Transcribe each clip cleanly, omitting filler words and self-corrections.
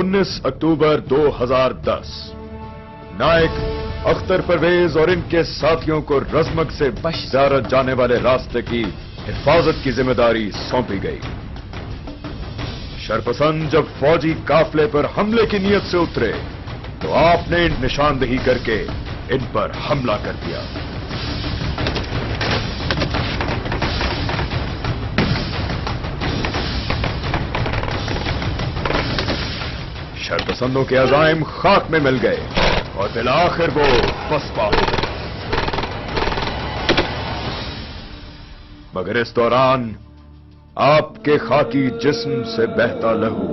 19 अक्टूबर 2010 नायक अख्तर परवेज और इनके साथियों को रजमक से बशजारत जाने वाले रास्ते की हिफाजत की जिम्मेदारी सौंपी गई। शरपसंद जब फौजी काफले पर हमले की नीयत से उतरे तो आपने निशानदेही करके इन पर हमला कर दिया। शरपसंदों के अज़ाइम खाक में मिल गए और बिलाखिर वो पसपा हो गए। मगर इस दौरान आपके खाकी जिस्म से बहता लहू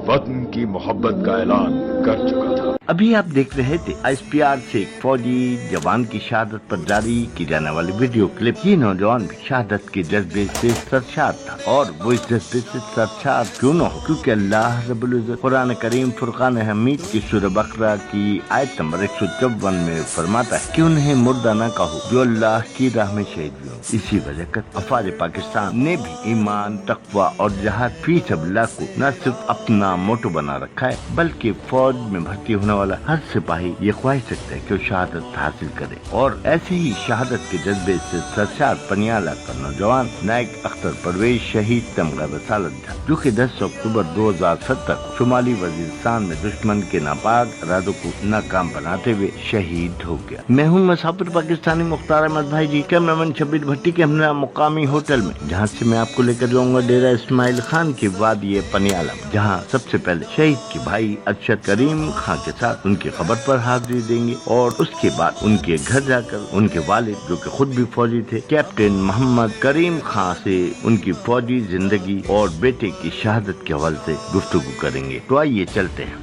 वतन की मोहब्बत का ऐलान कर चुका था। अभी आप देख रहे थे ISPR से एक फौजी जवान की शहादत पर जारी की जाने वाली वीडियो क्लिप। ये नौजवान भी शहादत के जज्बे से सरशार था, और वो इस जज्बे से सरशार क्यों न हो, क्योंकि अल्लाह रब्बुल इज्जत कुरान करीम फुरकान हमीद की सूरह बकरा की आयत नंबर 154 में फरमाता है कि उन्हें मुर्दा न कहो जो अल्लाह की राह में शहीद हुए। इसी वजह कर अफवाज पाकिस्तान ने भी ईमान, तकवा और जहाद फी सबिल्लाह को न सिर्फ अपना मोटो बना रखा है, बल्कि फौज में भर्ती होने वाला हर सिपाही ये ख्वाहिश रखता है कि वो शहादत हासिल करे। और ऐसे ही शहादत के जज्बे से सरशार पनियाला का नौजवान नायक अख्तर परवेज शहीद तमगा बसालत था, जो कि 10 अक्टूबर 2017 को शुमाली वजीरिस्तान में दुश्मन के नापाक इरादों को नाकाम बनाते हुए शहीद हो गया। मैं हूँ मुसाफिर पाकिस्तानी मुख्तार अहमद भाई जी, कैमरामैन शब्बीर भट्टी के हमरा मुकामी होटल में, जहाँ से मैं आपको लेकर जाऊंगा डेरा इस्माइल खान की वादी पनियाला, जहाँ सबसे पहले शहीद के भाई अरशद करीम खान के साथ उनकी खबर पर हाजिरी देंगे, और उसके बाद उनके घर जाकर उनके वालिद, जो कि खुद भी फौजी थे, कैप्टन मोहम्मद करीम खान से उनकी फौजी जिंदगी और बेटे की शहादत के हवाले से गुफ्तगू करेंगे। तो आइए चलते हैं।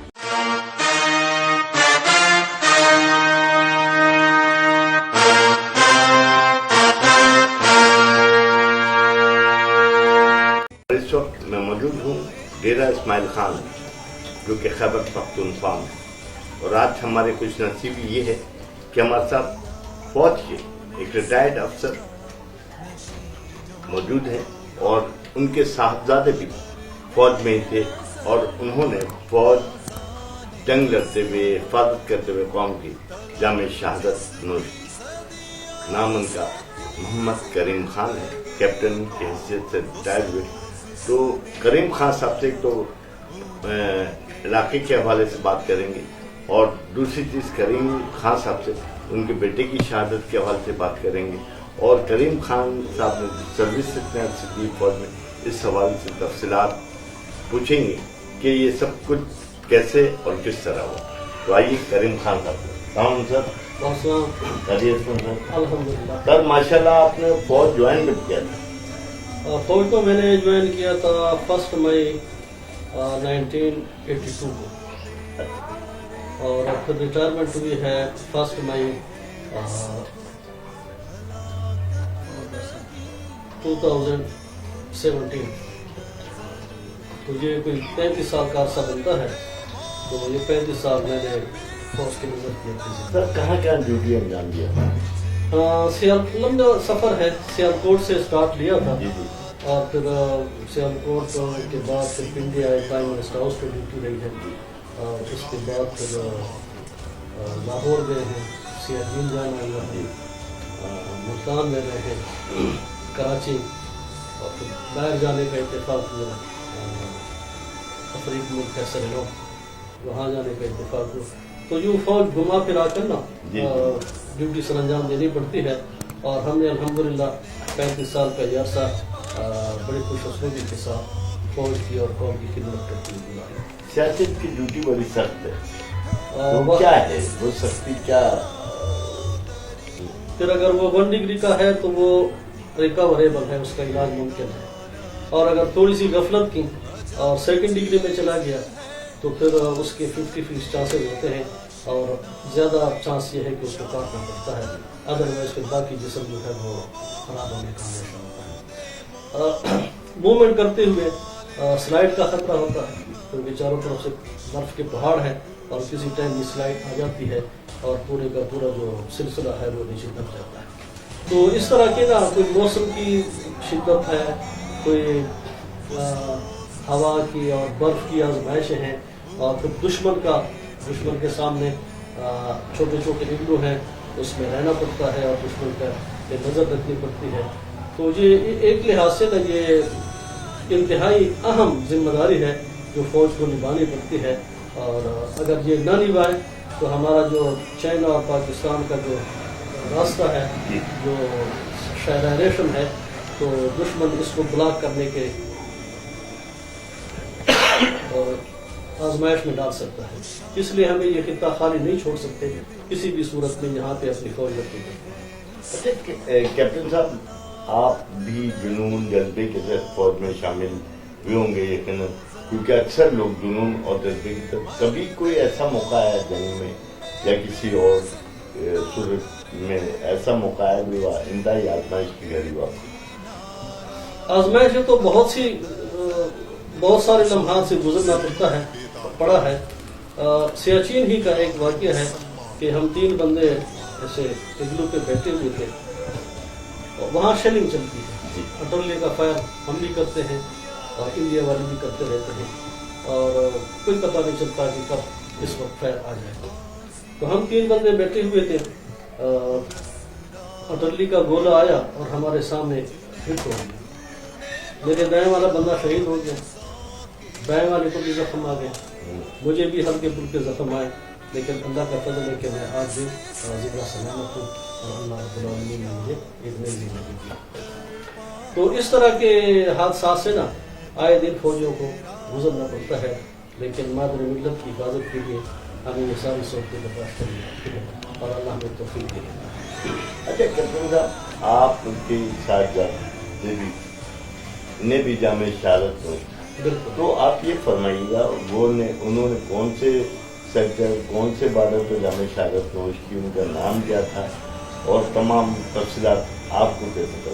इस वक्त मैं मौजूद हूँ डेरा इस्माइल खान, जो कि खैबर पख्तूनख्वा में, और आज हमारे कुछ नसीबी ये है कि हमारे साथ फौज के एक रिटायर्ड अफसर मौजूद हैं, और उनके साहबजादे भी फौज में ही थे, और उन्होंने फौज जंग लड़ते हुए, हिफाजत करते हुए कौम की जामे शहादत नोश। नाम उनका मोहम्मद करीम खान है, कैप्टन की हैसियत से रिटायर्ड हुए। तो करीम खान साहब से तो इलाके के हवाले से बात करेंगे, और दूसरी चीज़ करीम खान साहब से उनके बेटे की शहादत के हवाले से बात करेंगे, और करीम खान साहब ने सर्विस इतने दी फौज में, इस हवाले से तफसीलात पूछेंगे कि ये सब कुछ कैसे और किस तरह हुआ। तो आइए करीम खान साहब। सर अल्हम्दुलिल्लाह। सर माशाल्लाह आपने फौज ज्वाइन कब किया था? फौज को मैंने ज्वाइन किया था 1 मई 1982 को, और फिर रिटायरमेंट हुई है 1 मई 2017। तो ये कोई 35 साल का अर्सा बनता है। तो ये 35 साल मैंने फौज की नजर किया थी। सर कहाँ क्या ड्यूटी अंजाम दिया था? लंबा सफर है, सियालकोट से स्टार्ट लिया था, जी जी, और फिर सियालकोट के बाद फिर पिंडी आए, प्राइम मिनिस्टर हाउस पे ड्यूटी रही है, और उसके बाद फिर लाहौर गए हैं, सियाचिन जाना हुआ है, मुल्तान में रहे हैं, कराची, और फिर बाहर जाने का इत्तेफाक हुआ, अफ्रीका मुल्क है सरेलो, वहाँ जाने का इत्तेफाक हुआ। तो यूँ फौज घुमा फिरा कर ना ड्यूटी सर अंजाम देनी पड़ती है, और हमने अल्हम्दुलिल्लाह 35 साल का ये अरसा बड़ी खुशनसीबी के साथ फौज की और कौम की खिदमत करती हुई गुजारा। सियासत की ड्यूटी बड़ी सख्त है, तो क्या है वो सख्ती? क्या फिर अगर वो 1 डिग्री का है तो वो रिकवरेबल है, उसका इलाज मुमकिन है, और अगर थोड़ी सी गफलत की और 2nd डिग्री में चला गया तो फिर उसके 50% चांसेस होते हैं, और ज़्यादा चांस ये है कि उसको काटना पड़ता है, अदरवाइज फिर बाकी जिस्म जो है वो खराब होने का हमेशा होता है। मूवमेंट करते हुए स्लाइड का खतरा होता है, क्योंकि चारों तरफ से बर्फ के पहाड़ हैं, और किसी टाइम ये स्लाइड आ जाती है और पूरे का पूरा जो सिलसिला है वो नीचे दब जाता है। तो इस तरह के ना कोई मौसम की शिद्दत है, कोई हवा की और बर्फ की आजमाइशें हैं, और फिर दुश्मन के सामने छोटे छोटे इग्लू हैं, उसमें रहना पड़ता है और दुश्मन पर नज़र रखनी पड़ती है। तो ये एक लिहाज से ना ये इंतहाई अहम जिम्मेदारी है जो फौज को निभानी पड़ती है, और अगर ये ना निभाए तो हमारा जो चाइना और पाकिस्तान का जो रास्ता है, जो शहरारेशन है, तो दुश्मन इसको ब्लॉक करने के आजमाइश में डाल सकता है। इसलिए हमें ये खित्ता खाली नहीं छोड़ सकते, किसी भी सूरत में यहाँ पे अपनी फौज रखी है। कैप्टन साहब, आप भी जुनून जज्बे के साथ फौज में शामिल हुए होंगे यकीनन, क्योंकि अक्सर लोग जुनून और जज्बे की तरफ, कभी कोई ऐसा मौका आया जंग में या किसी और सूरत में ऐसा मौका आया भी हुआ इंतहाई आजमाइश की घड़ी हुआ? आजमाइश तो बहुत सारे लम्हात से गुजरना पड़ा है। सियाचिन ही का एक वाक़या है कि हम 3 बंदे ऐसे इग्लू पे बैठे हुए थे, वहाँ शेलिंग चलती है, अटोले का फायर हम भी करते हैं और इंडिया वाले भी करते रहते हैं, और कोई पता नहीं चलता कि कब इस वक्त फायर आ जाए। तो हम 3 बंदे बैठे हुए थे, अटोली का गोला आया और हमारे सामने हिट हो गया। मेरे दाएं वाला बंदा शहीद हो गया, बाएं वाले को भी जख्म आ गया, मुझे भी हल्के फुल्के जख्म आए, लेकिन अल्लाह का फजल है कि मैं आज भी जिंदा सलामत हूँ और अल्लाह रब्बुल आलमीन ने मुझे एक नई जिंदगी दी। तो इस तरह के हादसा से ना आए दिन फौजियों को गुजरना पड़ता है, लेकिन मादर मिल्लत की हिफाजत के लिए हमें ये सारी सोचते बर्दाश्त करनी और अल्लाह हमें तौफीक दे। अच्छा कैप्टन साहब, आप उनके साथ ने भी जामे शहादत में, तो आप ये फरमाइएगा उन्होंने कौन से सेक्टर, कौन से बॉर्डर पर जामे शहादत नोश की, उनका नाम क्या था और तमाम तफसीलात आपको कैसे पता?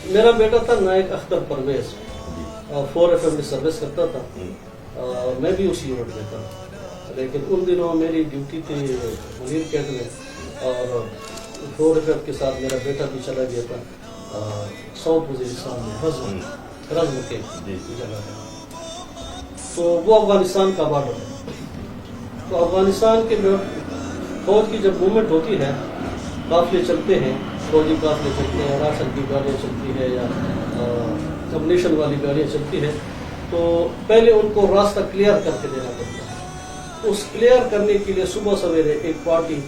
मेरा बेटा था नायक अख्तर परवेज, 4 FM में सर्विस करता था, मैं भी उसी यूनिट में था, लेकिन उन दिनों मेरी ड्यूटी थी मुनीर कैंट में, और 4 FM के साथ मेरा बेटा भी चला गया था साउथ वजीरिस्तान में, रज़्म के जगह है। तो वो अफगानिस्तान का बॉर्डर है। तो अफगानिस्तान के फौज की जब मूवमेंट होती है, काफिले चलते हैं, फौजी काफिले चलते हैं, राशन की गाड़ियाँ चलती है या कम्युनिशन वाली गाड़ियाँ चलती है, तो पहले उनको रास्ता क्लियर करके देना पड़ता है। उस क्लियर करने के लिए सुबह सवेरे एक पार्टी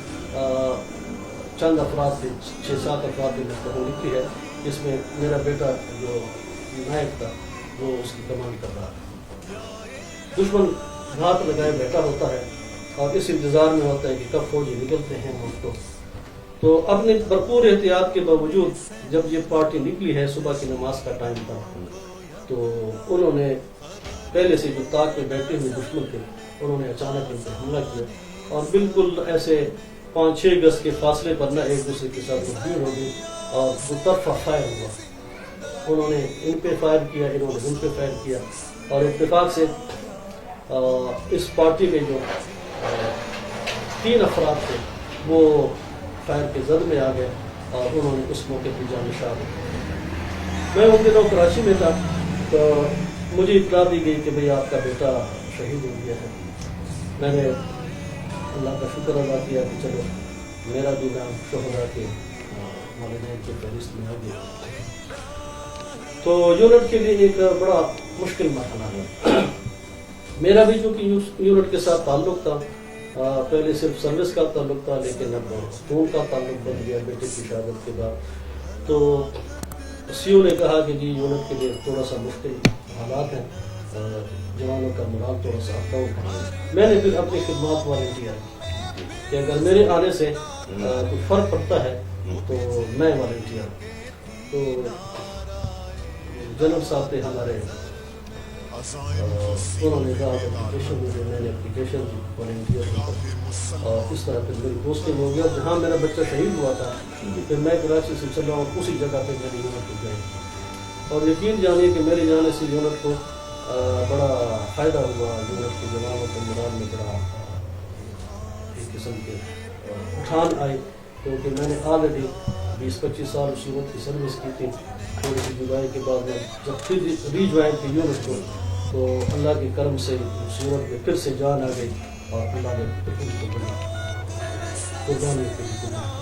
चंद अफराद से 6-7 अफराद की मतलब निकली है, जिसमें मेरा बेटा जो नायक था वो उसकी कमांड कर रहा है। दुश्मन घात लगाए बैठा होता है और इस इंतजार में होता है कि कब फौजी निकलते हैं मुझको। तो अपने भरपूर एहतियात के बावजूद जब ये पार्टी निकली है, सुबह की नमाज का टाइम था, तो उन्होंने पहले से जो ताक पे बैठे हुए दुश्मन थे, उन्होंने अचानक इन पर हमला किया और बिल्कुल ऐसे 5-6 गज के फासले पर ना एक दूसरे के साथ भीड़ हो गई और दुतरफा फायर हुआ। उन्होंने इन पे फायर किया, इन्होंने उन पे फायर किया, और इत्तेफाक से इस पार्टी में जो 3 अफराद थे वो फायर के जद में आ गए और उन्होंने उस मौके पर जान निशान। मैं उन दिनों कराची में था, तो मुझे इत्तला दी गई कि भाई आपका बेटा शहीद हो गया है। मैंने अल्लाह का शुक्र अदा किया कि चलो मेरा भी नाम शोहदा के वालिदैन की फहरिस्त में आ गया। तो यूनिट के लिए एक बड़ा मुश्किल मरहला है। मेरा भी चूँकि यूनिट के साथ ताल्लुक था, पहले सिर्फ सर्विस का ताल्लुक था, लेकिन अब खून का ताल्लुक बन गया बेटे की शहादत के बाद। तो सीओ ने कहा कि जी यूनिट के लिए थोड़ा सा मुश्किल हालात हैं, जवानों का मोराल थोड़ा सा डाउन है। मैंने फिर अपनी खिदमत वारंटियर कि अगर मेरे आने से कुछ फर्क पड़ता है तो मैं वारंटियर। तो जनरल साहब थे हमारे, उन्होंने कहा एप्लीकेशन मुझे, मैंने एप्लीकेशन दी वॉलंटियर और इस तरह फिर मेरी पोस्टिंग हो गया। जहाँ मेरा बच्चा शहीद हुआ था फिर मैं कराची से चला और उसी जगह पे मेरी यूनिट को गई। और यकीन जानिए कि मेरे जाने से यूनिट को बड़ा फ़ायदा हुआ। यूनिट के जवानों के मोराल में बड़ा एक किस्म के उठान आए, क्योंकि मैंने ऑलरेडी 20-25 साल उस यूनिट की सर्विस की थी। थोड़ी सी जुदाई के बाद में जब फिर रीज्वाइन की यूनिट को, تو اللہ کے کرم سے مصیبت میں پھر سے جان آ گئی اور اللہ نے پھر ان کو بڑی قربانی کی